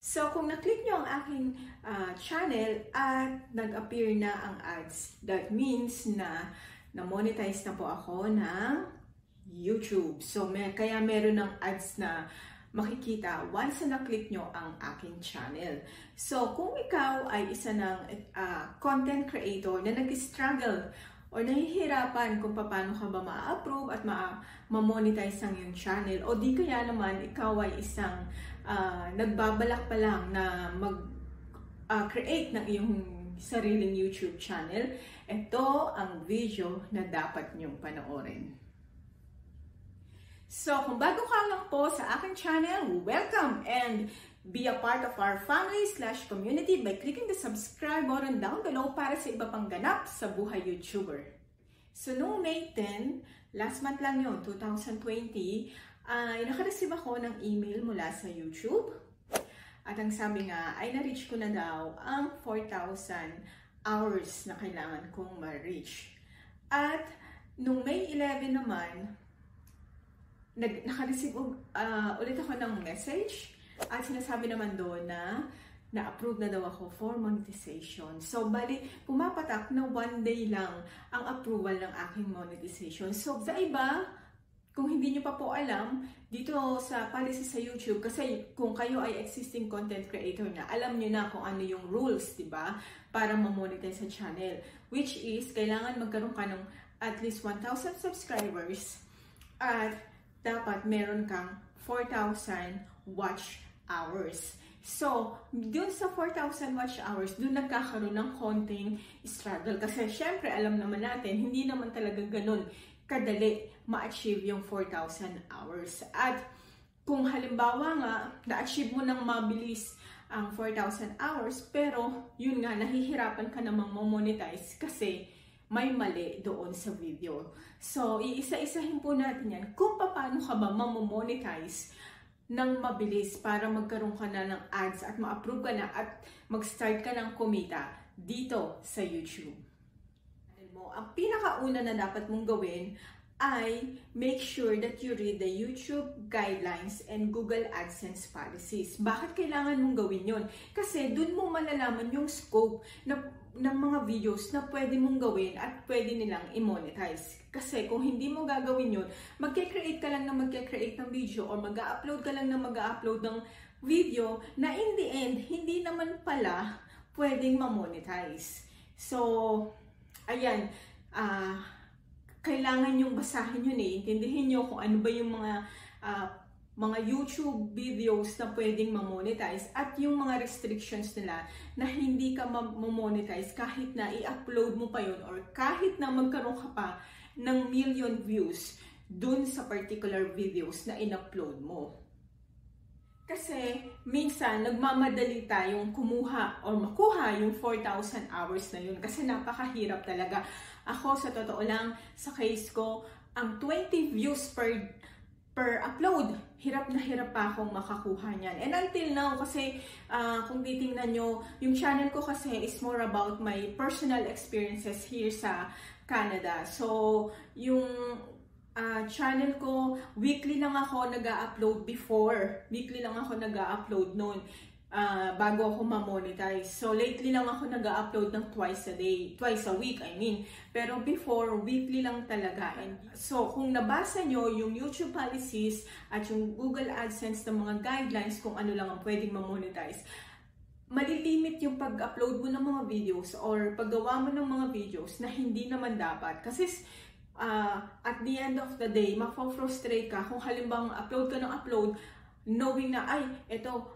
So, kung na-click nyo ang aking channel at nag-appear na ang ads, that means na na-monetize na po ako ng YouTube. So, kaya meron ng ads na makikita once na na-click nyo ang aking channel. So, kung ikaw ay isa ng content creator na nag-struggle o nahihirapan kung paano ka ba ma-approve at ma-monetize ang iyong channel, o di kaya naman ikaw ay isang nagbabalak pa lang na mag-create ng iyong sariling YouTube channel, ito ang video na dapat niyong panoorin. So, kung bago ka lang po sa aking channel, welcome and be a part of our family/community by clicking the subscribe button down below para sa iba pang ganap sa buhay YouTuber. So, noong May 10, last month lang yun, 2020, ay nakareceive ako ng email mula sa YouTube. At ang sabi nga, ay na-reach ko na daw ang 4,000 hours na kailangan kong ma-reach. At nung May 11 naman, naka-receive ulit ako ng message at sinasabi naman doon na na-approve na daw ako for monetization. So, bali, pumapatak na 1 day lang ang approval ng aking monetization. So, sa iba, kung hindi nyo pa po alam, dito sa policy sa YouTube, kasi kung kayo ay existing content creator na, alam nyo na kung ano yung rules, diba? Para ma-monetize sa channel. Which is, kailangan magkaroon ka ng at least 1,000 subscribers at dapat meron kang 4,000 watch hours. So, dun sa 4,000 watch hours, dun nagkakaroon ng konting struggle. Kasi syempre, alam naman natin, hindi naman talaga ganun kadali ma-achieve yung 4,000 hours. At kung halimbawa nga, na-achieve mo ng mabilis ang 4,000 hours, pero yun nga, nahihirapan ka namang ma-monetize kasi may mali doon sa video. So, iisa-isahin po natin yan kung paano ka ba ma-monetize ng mabilis para magkaroon ka na ng ads at ma-approve ka na at mag-start ka ng kumita dito sa YouTube. Ang pinakauna na dapat mong gawin ay make sure that you read the YouTube guidelines and Google AdSense policies. Bakit kailangan mong gawin yun? Kasi dun mo malalaman yung scope ng mga videos na pwede mong gawin at pwede nilang i-monetize. Kasi kung hindi mo gagawin yun, magke-create ka lang na magke-create ng video or mag-upload ka lang na mag-upload ng video na in the end, hindi naman pala pwedeng ma-monetize. So, ayan, kailangan yung basahin yun intindihin nyo kung ano ba yung mga YouTube videos na pwedeng ma-monetize at yung mga restrictions nila na hindi ka ma-monetize kahit na i-upload mo pa yun or kahit na magkaroon ka pa ng million views dun sa particular videos na in-upload mo. Kasi minsan nagmamadali tayong kumuha o makuha yung 4,000 hours na yun kasi napakahirap talaga. Ako sa totoo lang, sa case ko, ang 20 views per upload, hirap na hirap pa akong makakuha niyan. And until now, kasi kung titingnan nyo, yung channel ko kasi is more about my personal experiences here sa Canada. So, yung channel ko, weekly lang ako nag-upload before. Weekly lang ako nag-upload noon bago ako ma-monetize. So, lately lang ako nag-upload ng twice a week, I mean. Pero before, weekly lang talaga. And so, kung nabasa nyo yung YouTube policies at yung Google AdSense ng mga guidelines kung ano lang ang pwedeng ma-monetize, malilimit yung pag-upload mo ng mga videos or paggawa mo ng mga videos na hindi naman dapat. Kasi at the end of the day, mapofrustrate ka kung halimbawa upload ka ng upload, knowing na, ay, eto,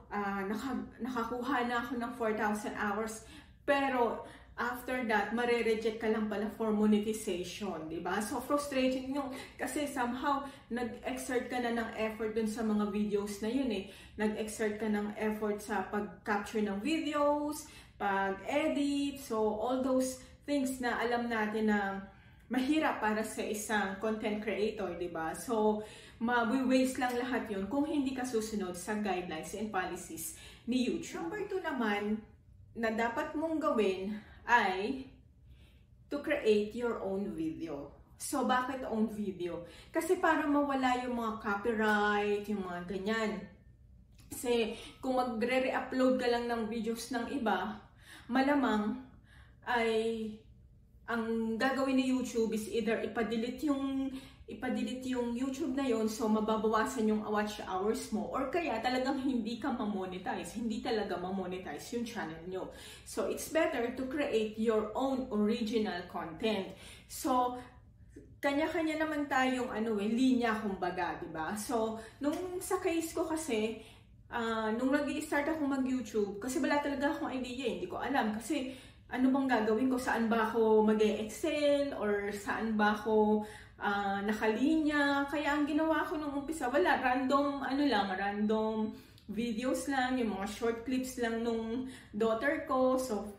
nakakuha na ako ng 4,000 hours, pero after that, mare-reject ka lang pala for monetization, diba? So, frustrating yung, kasi somehow, nag-exert ka na ng effort dun sa mga videos na yun Nag-exert ka ng effort sa pag-capture ng videos, pag-edit, so all those things na alam natin na mahirap para sa isang content creator, diba? So, ma-waste lang lahat yun kung hindi ka susunod sa guidelines and policies ni YouTube. Number 2 naman, na dapat mong gawin ay to create your own video. So, bakit own video? Kasi para mawala yung mga copyright, yung mga ganyan. Kasi kung magre-re-upload ka lang ng videos ng iba, malamang ay ang gagawin ni YouTube is either ipa-delete yung YouTube na yon, so mababawasan yung watch hours mo, or kaya talagang hindi ka ma-monetize, hindi talaga ma-monetize yung channel nyo. So it's better to create your own original content. So kanya-kanya naman tayong linya kumbaga, 'di ba? So nung sa case ko kasi nung nag-i-start ako mag-YouTube, kasi wala talaga akong idea, hindi ko alam kasi ano bang gagawin ko, saan ba ako mag-e-excel, or saan ba ako nakalinya. Kaya ang ginawa ko nung umpisa, wala, random videos lang, yung mga short clips lang nung daughter ko. So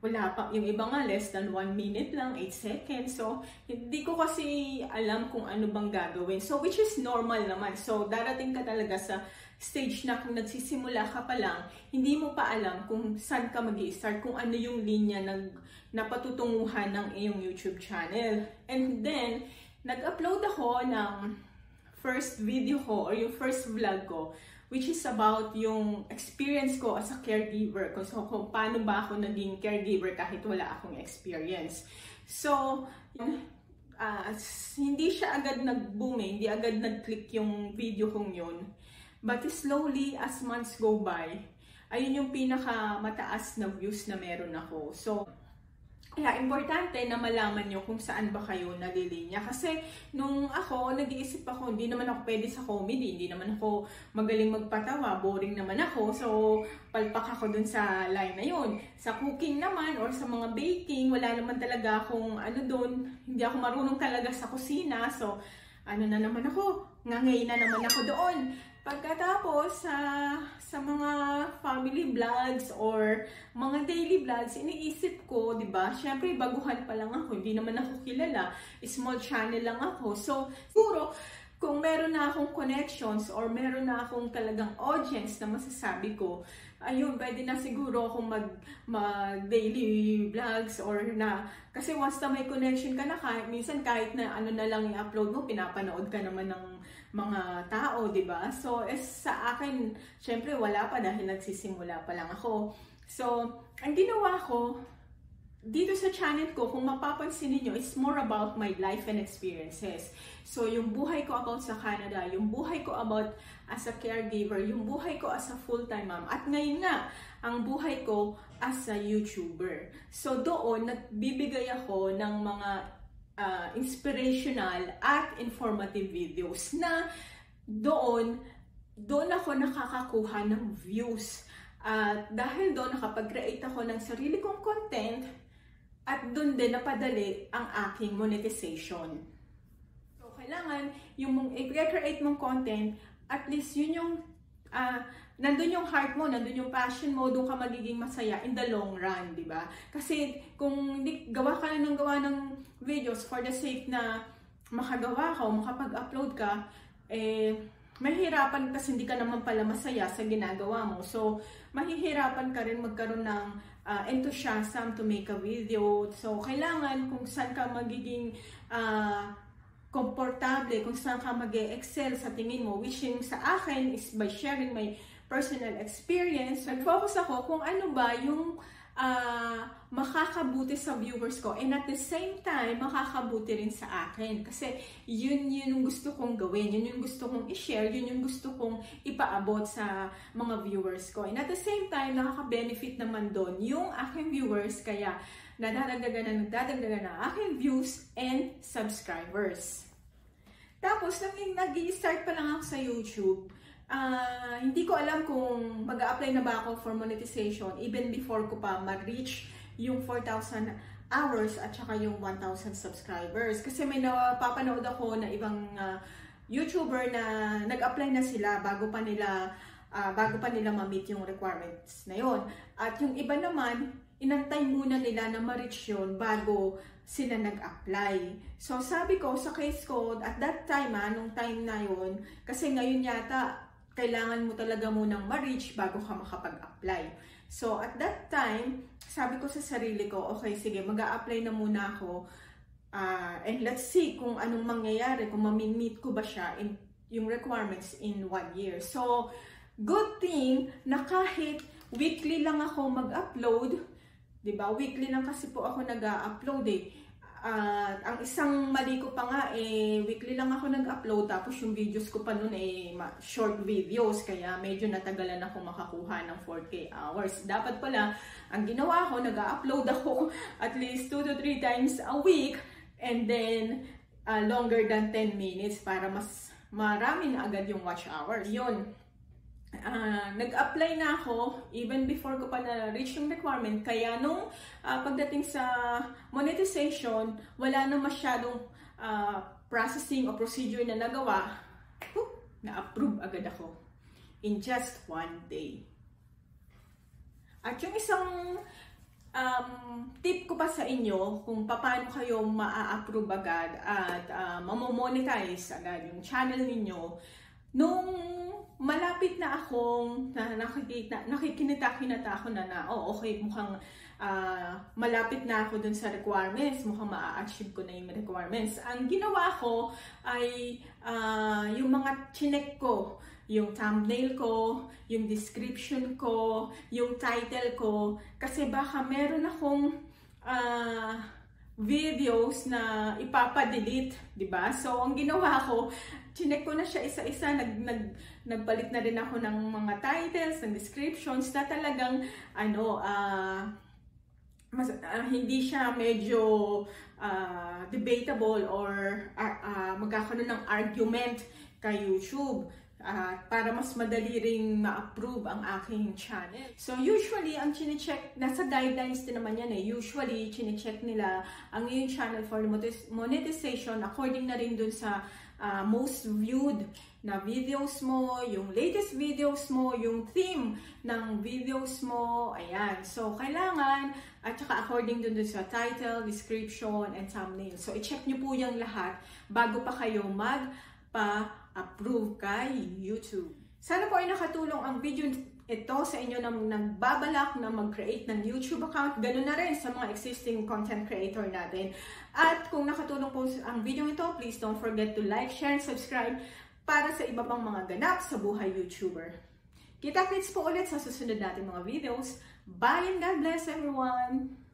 wala pa, yung iba nga less than 1 minute lang, 8 seconds. So hindi ko kasi alam kung ano bang gagawin. So which is normal naman. So darating ka talaga sa stage na kung nagsisimula ka pa lang, hindi mo pa alam kung saan ka mag-i-start, kung ano yung linya na patutunguhan ng iyong YouTube channel. And then, nag-upload ako ng first video ko or yung first vlog ko, which is about yung experience ko as a caregiver. So, kung paano ba ako naging caregiver kahit wala akong experience. So, hindi siya agad nag-boom, hindi agad nag-click yung video kong yun. But slowly, as months go by, ayun yung pinaka mataas na views na meron ako. So, kaya importante na malaman nyo kung saan ba kayo nalilinya. Kasi nung ako, nag-iisip ako, hindi naman ako pwede sa comedy, hindi naman ako magaling magpatawa, boring naman ako. So, palpak ako dun sa line na yun. Sa cooking naman or sa mga baking, wala naman talaga akong dun, hindi ako marunong talaga sa kusina. So, na naman ako, ngangay na naman ako doon. Pagkatapos sa mga family vlogs or mga daily vlogs, iniisip ko, 'di ba? Syempre baguhan pa lang ako, hindi naman ako kilala, small channel lang ako. So, siguro kung meron na akong connections or meron na akong talagang audience na masasabi ko, ayun, pwede na siguro akong mag daily vlogs or kasi once na may connection ka na, minsan kahit na na lang i-upload mo, pinapanood ka naman ng mga tao, di ba? So, sa akin, syempre wala pa dahil nagsisimula pa lang ako. So, ang ginawa ko, dito sa channel ko, kung mapapansin niyo, it's more about my life and experiences. So, yung buhay ko about sa Canada, yung buhay ko about as a caregiver, yung buhay ko as a full-time mom, at ngayon nga, ang buhay ko as a YouTuber. So, doon, nagbibigay ako ng mga inspirational at informative videos na doon ako nakakakuha ng views. At dahil doon, nakapag-create ako ng sarili kong content, at doon din napadali ang aking monetization. So, kailangan yung i-create mong content, at least yun yung, nandun yung heart mo, nandun yung passion mo, doon ka magiging masaya in the long run, di ba? Kasi kung gawa ka na ng videos for the sake na makagawa ka o makapag-upload ka, mahihirapan kasi hindi ka naman pala masaya sa ginagawa mo. So, mahihirapan ka rin magkaroon ng enthusiasm to make a video. So, kailangan kung saan ka magiging komportable, kung saan ka mag-excel sa tingin mo, which yung sa akin is by sharing my personal experience. Nag-focus ako kung ano ba yung makakabuti sa viewers ko, and at the same time makakabuti rin sa akin, kasi yun yung gusto kong gawin, yun yung gusto kong i-share, yun yung gusto kong ipaabot sa mga viewers ko, and at the same time nakaka-benefit naman doon yung aking viewers, kaya nadadagdagan na aking views and subscribers. Tapos nag-i-start pa lang ako sa YouTube. Hindi ko alam kung mag-a-apply na ba ako for monetization even before ko pa mag-reach yung 4,000 hours at saka yung 1,000 subscribers. Kasi may napapanood ako na ibang YouTuber na nag-apply na sila bago pa nila ma-meet yung requirements na yon. At yung iba naman, inantay muna nila na ma-reach yun bago sila nag-apply. So sabi ko, sa case ko, at that time, nung time na yon, kasi ngayon yata, kailangan mo talaga munang ma-reach bago ka makapag-apply. So, at that time, sabi ko sa sarili ko, okay, sige, mag-a-apply na muna ako. And let's see kung anong mangyayari, kung ma-meet ko ba siya yung requirements in 1 year. So, good thing na kahit weekly lang ako mag-upload, diba? Weekly lang kasi po ako nag-upload eh. Ang isang mali ko pa nga weekly lang ako nag-upload, tapos yung videos ko pa nun short videos, kaya medyo natagalan ako makakuha ng 4K hours. Dapat pala, ang ginawa ko, nag-upload ako at least 2 to 3 times a week, and then longer than 10 minutes para mas marami na agad yung watch hours. Yun. Nag-apply na ako even before ko pa na-reach yung requirement, kaya nung pagdating sa monetization, wala na masyadong processing o procedure na nagawa, na-approve agad ako in just 1 day. At yung isang tip ko pa sa inyo kung paano kayo ma-approve agad at mamomonetize agad yung channel ninyo, nung malapit na akong nakikinita ako na okay, mukhang malapit na ako dun sa requirements, mukhang ma-achieve ko na yung requirements. Ang ginawa ko ay yung mga chinek ko, yung thumbnail ko, yung description ko, yung title ko, kasi baka meron akong videos na ipapadelete, di ba? So, ang ginawa ko, chinek ko na siya isa-isa, nagpalit na rin ako ng mga titles, ng descriptions na talagang, hindi siya medyo debatable or magkakaroon ng argument kay YouTube. Para mas madali ring ma-approve ang aking channel. So usually, ang chinecheck, nasa guidelines din naman yan usually, chinecheck nila ang iyong channel for monetization according na rin dun sa most viewed na videos mo, yung latest videos mo, yung theme ng videos mo, ayan. So kailangan, at saka according dun sa title, description, and thumbnail. So i-check nyo po yung lahat bago pa kayo approve kay YouTube. Sana po ay nakatulong ang video ito sa inyo na nagbabalak na mag-create ng YouTube account. Ganun na rin sa mga existing content creator natin. At kung nakatulong po ang video ito, please don't forget to like, share, and subscribe para sa iba pang mga ganap sa buhay YouTuber. Kita-kits po ulit sa susunod natin mga videos. Bye and God bless everyone!